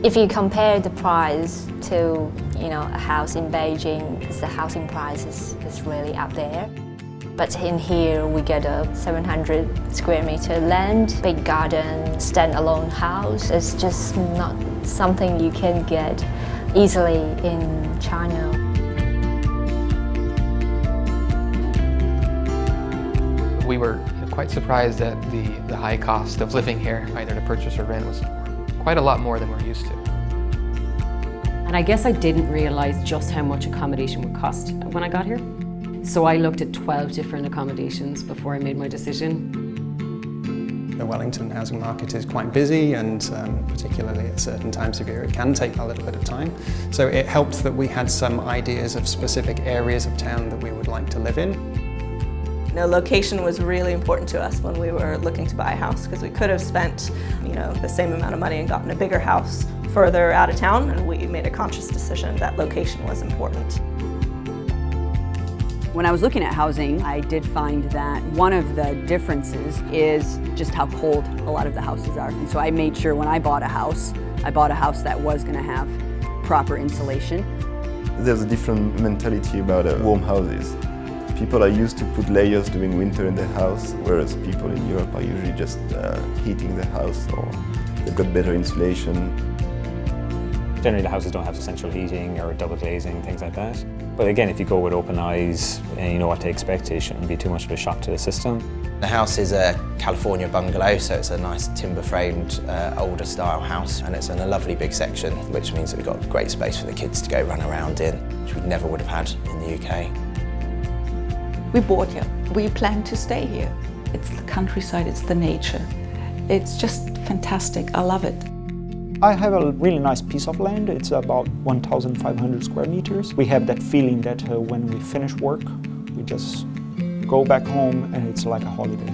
If you compare the price to, a house in Beijing, because the housing price is really up there. But in here, we get a 700 square meter land, big garden, standalone house. It's just not something you can get easily in China. We were quite surprised at the high cost of living here, either to purchase or rent was quite a lot more than we're used to. And I guess I didn't realize just how much accommodation would cost when I got here. So I looked at 12 different accommodations before I made my decision. The Wellington housing market is quite busy, and particularly at certain times of year it can take a little bit of time. So it helped that we had some ideas of specific areas of town that we would like to live in. Location was really important to us when we were looking to buy a house, because we could have spent, the same amount of money and gotten a bigger house further out of town, and we made a conscious decision that location was important. When I was looking at housing, I did find that one of the differences is just how cold a lot of the houses are. And so I made sure when I bought a house that was going to have proper insulation. There's a different mentality about warm houses. People are used to put layers during winter in their house, whereas people in Europe are usually just heating the house, or they've got better insulation. Generally the houses don't have central heating or double glazing, things like that. But again, if you go with open eyes and you know what to expect, it shouldn't be too much of a shock to the system. The house is a California bungalow, so it's a nice timber-framed, older style house, and it's in a lovely big section, which means that we've got great space for the kids to go run around in, which we never would have had in the UK. We bought here. We plan to stay here. It's the countryside, it's the nature. It's just fantastic. I love it. I have a really nice piece of land. It's about 1,500 square meters. We have that feeling that when we finish work, we just go back home and it's like a holiday.